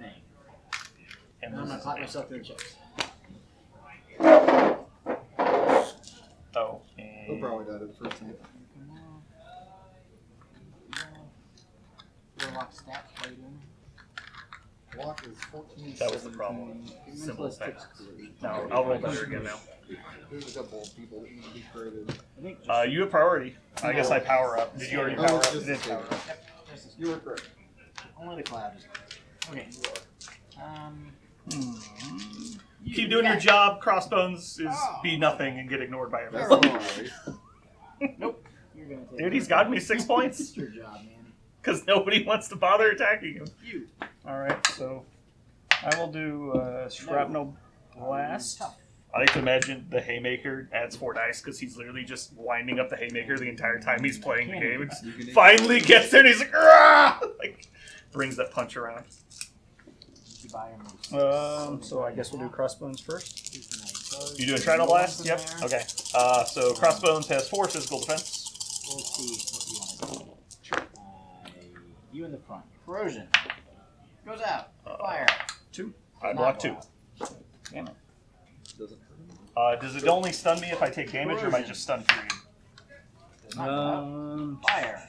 and I'm gonna loses clap damage. myself in the chest. Oh, He'll and probably die to the first hit. Warlock stats, what are you doing? Block is 14. that was the problem. 17. Simple as Mentalist that. takes Now I'll roll better again now. There's a couple of people that need to be created. I think You have priority. I guess I power up. Did you already Oh, power it's up? just Did the power same. up. You were correct. only the cloud is okay. Keep doing your job. Crossbones is be nothing and get ignored by That's everyone. all right. Nope. You're gonna take Dude, he's got me 6 points It's your job, man. because nobody wants to bother attacking him. You. Alright, so I will do Shrapnel Blast. I like to imagine the Haymaker adds 4 dice because he's literally just winding up the Haymaker the entire time he's playing the game. And finally gets there and he's like, "Rah!" Like brings that punch around. You buy him. So I guess we'll do Crossbones first. You doing Trident Blast? Yep. Okay. So Crossbones has 4 physical defense. We'll see what you want to do. You in the front. Corrosion. Goes out. Fire. 2. I block 2. Damn it. Doesn't hurt. Does it only stun me if I take damage, or am I just stun period? Does not go out. Fire.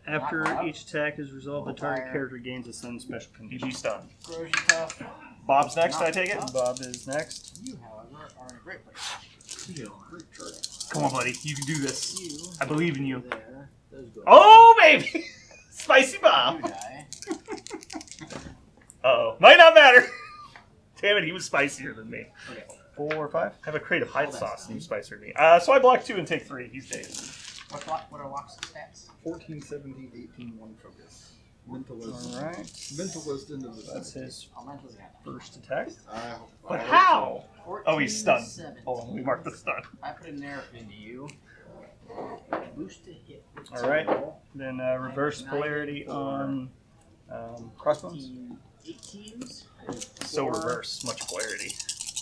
After Knock out. each attack is resolved, the target Fire. character gains a stun special condition. EG stun. Corrosion tough. Bob's next. I take it. Bob is next. You, however, are in a great place. Great chart. Come on, buddy. You can do this. You. I believe in you. There. Those go. Oh, baby! Spicy You Bob. die. Uh-oh. Might not matter. Damn it, he was spicier than me. Okay. 4 or 5. I have a crate of hide Oh, that's sauce and fine. he's spicier than me. So I block 2 and take 3. He's dazed. What are Locke's stats? 14, 17, 18, 1 focus. Mentalist. Alright. Mentalist into the That's his Oh, mental's got first attack. But how? 14, Oh, he's stunned. 17. Hold on, we marked the stun. I put a nerf into you. Boost to hit. Alright. Then reverse polarity on Crossbones. 18s. So reverse, much polarity.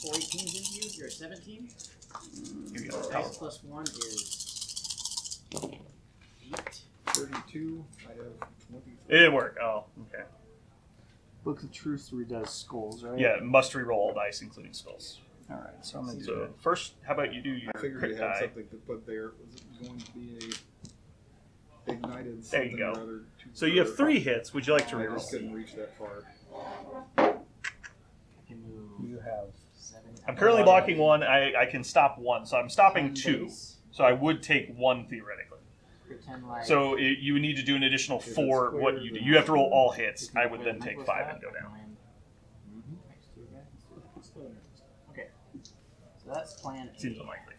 4 18s into you. You're a 17. Here you go. Dice plus 1 is 8. 32. I have 23. It didn't work. Oh, okay. Book of Truth redoes skulls, right? Yeah, must re-roll all dice, including skulls. Alright, so I'm going to do So that. first, how about you do your I figured crit you had die? something to put there. Was it going to be a ignited There you something go. or other to So you have 3 hits. Would you like to I re-roll? just couldn't reach that far. I can move You have 7. I'm currently blocking 1. I can stop 1, so I'm stopping 2. So I would take 1 theoretically. Pretend like. So you would need to do an additional it's 4. clear, What you do? then You have to roll all hits. If you I would play then the take mentalist 5 out, and go down. land next to a guy. Still a mentalist. Okay. So that's plan A. Seems unlikely.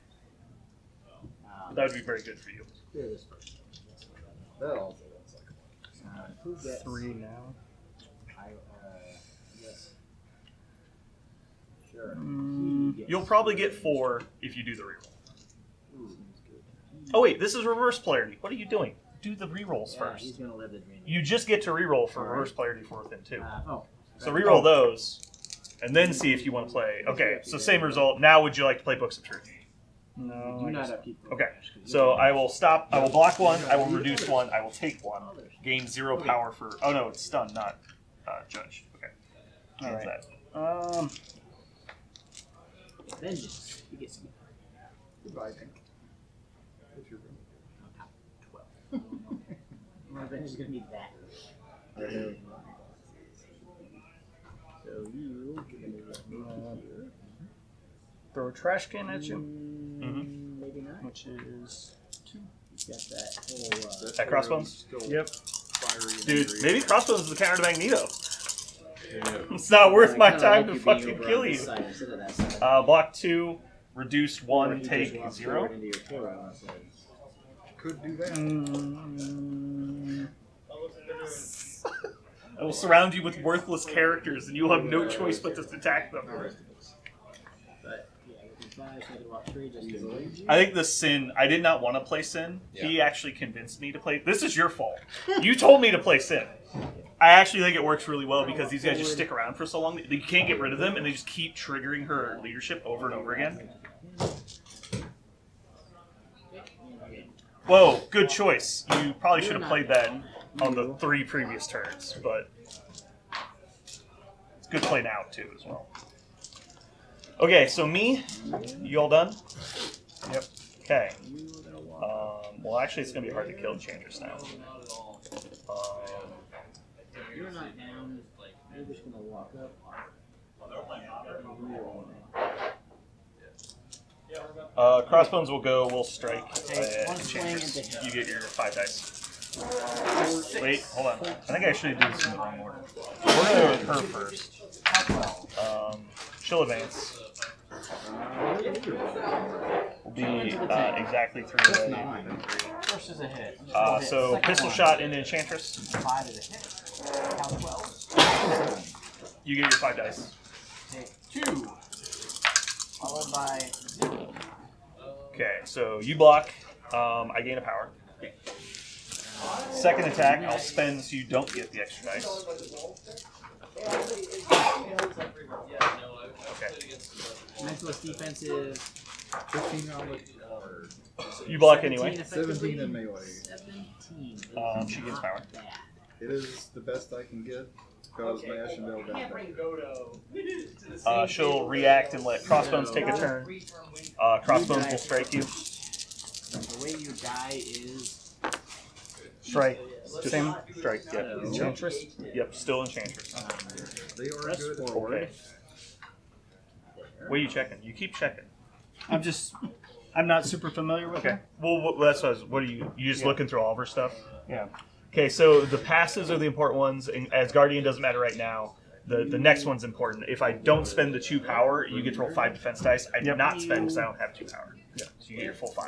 But that would be very good for you. Clear this first. That also looks like Who gets 3 now. yes. Sure. Mm, He gets- You'll probably get 4 if you do the reroll. Ooh. Oh wait, this is reverse polarity. What are you doing? Do the rerolls Yeah, first. he's gonna live the dream. You just get to reroll for reverse polarity 4th and 2. Oh. So reroll those, and then see if you want to play. Okay, so same result. Now would you like to play Books of Truth? no, Do I not guess- upkeep. the Okay, flash, 'cause so you- I will stop. I will block 1. I will reduce 1. I will take 1. Gain 0 power for. Oh no, it's stun, not judge. Okay. All What's right. that? Vengeance. He gets goodbye, Hank. What's your 12. My vengeance is gonna be that. I have So you Throw a trash can at you, maybe not. which is 2. He's got that whole. At crossbones? Still Yep. fire Dude, maybe Crossbones is the counter to Magneto. It's not worth my time to fucking kill you. Block 2, reduce 1, take 0. Could do that. I will surround you with worthless characters, and you will have no choice but to attack them. I think the Sin, I did not want to play Sin. Yeah. He actually convinced me to play. This is your fault. You told me to play Sin. I actually think it works really well because these guys just stick around for so long. that You can't get rid of them, and they just keep triggering her leadership over and over again. Whoa, good choice. You probably should have played that on the 3 previous turns, but it's good play now, too, as well. Okay, so me, you all done? Yep. Okay. Well, actually, it's going to be hard to kill Enchantress now. You're not down. You're just gonna walk up. Crossbones will go, we'll strike. One swing Enchantress. into hit. You get your 5 dice. Wait, hold on. I think I should do this in the wrong order. We're going to go with her first. She'll advance. Will be exactly 3 away. First is a hit. So Second pistol one. shot into Enchantress. 5 is a hit. Count 12. You get your 5 dice. Take 2. Followed by 0. Okay, so you block. I gain a power. Second attack, I'll spend so you don't get the extra dice. Okay. Mentalist defensive. 15 on the You block anyway. 17 in melee. 17. She gains power. It is the best I can get because my Ashen Bell got that. She'll react and let Crossbones take a turn. Crossbones will strike you. The way you die is Strike. Same strike, yep. Enchantress. Yep, still Enchantress. They are good. Okay. What are you checking? You keep checking. I'm not super familiar with Okay. her. Well, that's what are you just looking through all of her stuff? Yeah. Okay, so the passes are the important ones, and as Guardian doesn't matter right now. The next one's important. If I don't spend the 2 power, you get to roll 5 defense dice. I did not spend because I don't have 2 power. Yeah. So you get your full 5.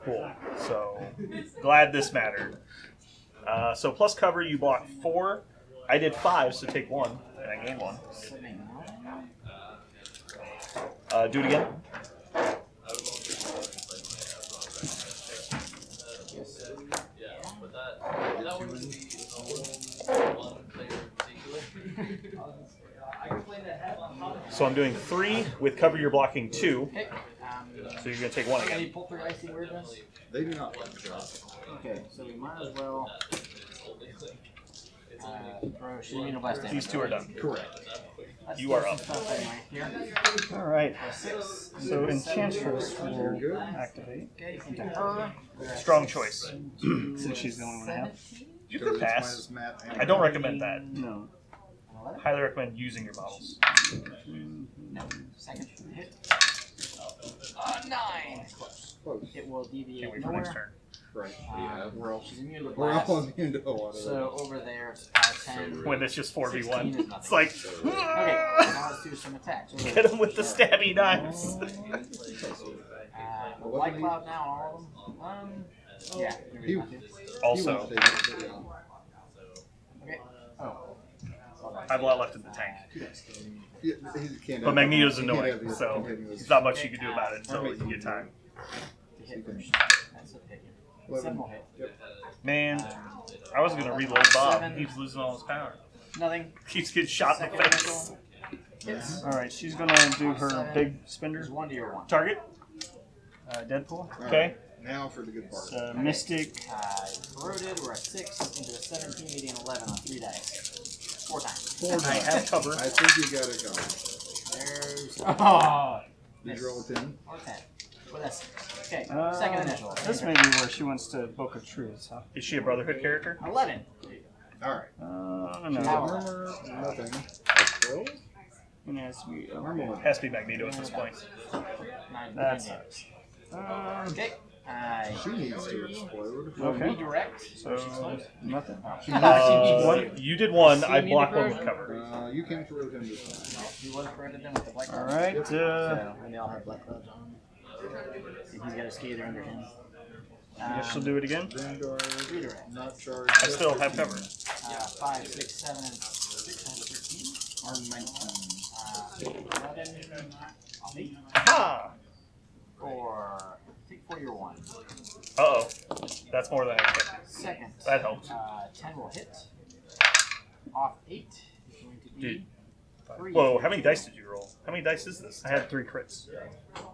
Cool. So glad this mattered. So plus cover, you block 4. I did 5, so take 1, and I gain 1. Do it again. So I'm doing 3 with cover. You're blocking 2, okay. so you're gonna take 1 Any again. poltergeisty weirdness? They do not like the Okay, so we might as well throw shooting a blast damage. These 2 are done. Correct. Let's You throw are some up. stuff in right here. All right. 6. So Enchantress will good. activate. Okay, into her. Strong choice. Since she's the only one I have. You could pass. Minus Matt and I don't recommend that. No. Highly recommend using your models. No. Second hit. 9. Close. It will Can't deviate wait for next nowhere. turn. Right. We're all She's immune to we're blast. all immune to a lot of that. So over there, it's 10. When it's just 4v1. 16 is nothing. It's like, Okay, now let's do some attacks. get him with the stabby knives. White Cloud now, all of them. Yeah. He- Also, He won't take it, but yeah. Okay. Oh. I have a lot left in the tank. He can't But have- Magneto's he can't annoying, have the so continuous- there's not much you can do about it until you get time. To hit first. That's a hit. 7 will hit. Man, I was gonna reload Bob. 7. He's losing all his power. Nothing. Keeps getting shot in the Second face. initial. Hits. All right. She's gonna do her big spender. There's 1 to your 1. Target. Deadpool. All right, Okay. Now for the good part. Mystic. Corroded, we're at 6 into a 17, meeting 11 on 3 dice. 4 times. I have cover. I think you got it covered. There's. Oh! Did you roll a 10? Or 10. Well, that's 6. Okay, second initial. This may be where she wants to Book of Truths, huh? Is she a Brotherhood character? 11. All right. No. Armor, nothing. 12? It has to be. Armor. Has to be Magneto at this point. 9. That 9 damage. sucks. Okay. She needs to explode. Will Okay. redirect. So nothing. You did one. I blocked one with cover. You can throw him this time. He was corrected then with the black All cloud. right. So, and they all have black clouds on. And he's got a Scather under him. I guess she'll do it again. Vanguard, Redirect. not charged. I still have cover. 5, 6, 7, and 6, and 13. On 19. 11, 8, Ha! 4. Take 4 your 1. Uh-oh. That's more than I expected. Second. That helped. 10 will hit. Off 8 is going to be Dude. 3. Whoa, how many dice did you roll? How many dice is this? I had 3 crits.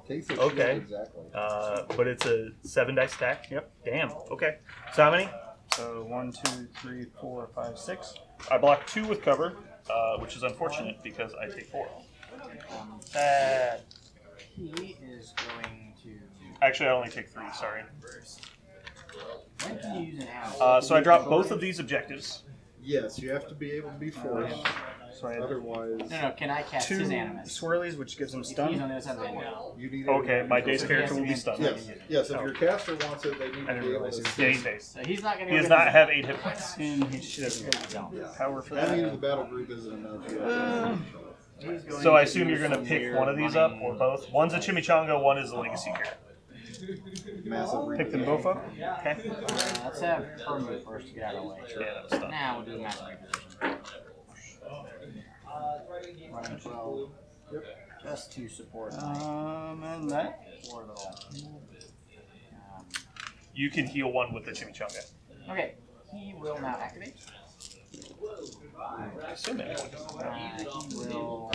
Takes it Okay. exactly. But it's a 7 dice stack? Yep. Damn. Okay. So how many? So 1, 2, 3, 4, 5, 6. I blocked 2 with cover, which is unfortunate because I take 4. Bad. He is going to. Actually, I only take 3, sorry. When can you use an animal? So I dropped both of these objectives. Yes, you have to be able to be forced. So I had Otherwise, No, can I cast 2 his animus? swirlies, which gives him He's on stun. the other side of the wall. you need Okay, my base base character will be stunned. Yes, yes. If your caster wants it, they need I to didn't be able realize to. he Yeah, he's based. So he's not going to. He does not have 8 hit points. And she doesn't get power for That means that. the battle group isn't enough yet. He's going So I to assume do you're going to some pick weird one of these up, running- or both? One's a chimichanga, one is a legacy character. Massive Pick them both up. Okay. Let's have her move first to get out of the way. Yeah, that was stunned. Now we'll do the massive reposition. Running 12. Yep. Just to support And that. poor little. You can heal one with the chimichanga. Okay, he will now activate. I assume it. He will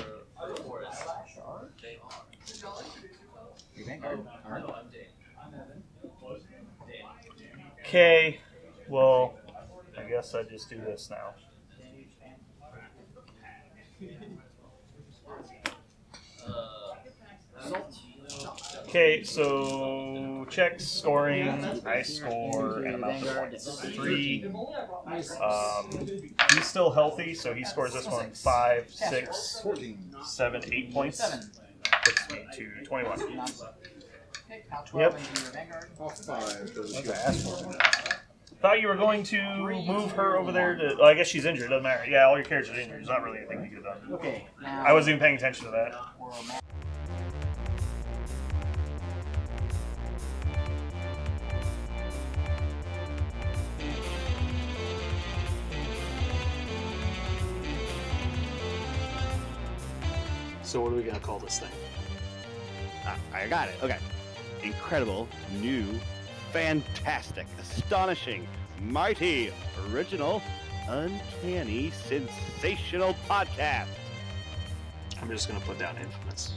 charge. Your Vanguard. Alright. Okay. Well, I guess I just do this now. Okay, so checks, scoring, I score an amount of points. 3. He's still healthy, so he scores this one 5, 6, 14. 7, 8 points. 7. Puts me to 21. Okay, now 12 Yep. into your Vanguard. Off 5. Thought you were going to move her over there to. Well, I guess she's injured. Doesn't matter. Yeah, all your characters are injured. There's not really anything you could have done. Okay, now. I wasn't even paying attention to that. we're ma- So what are we gonna call this thing? I got it. Okay. Incredible, new, fantastic, astonishing, mighty, original, uncanny, sensational podcast. I'm just gonna put down infamous.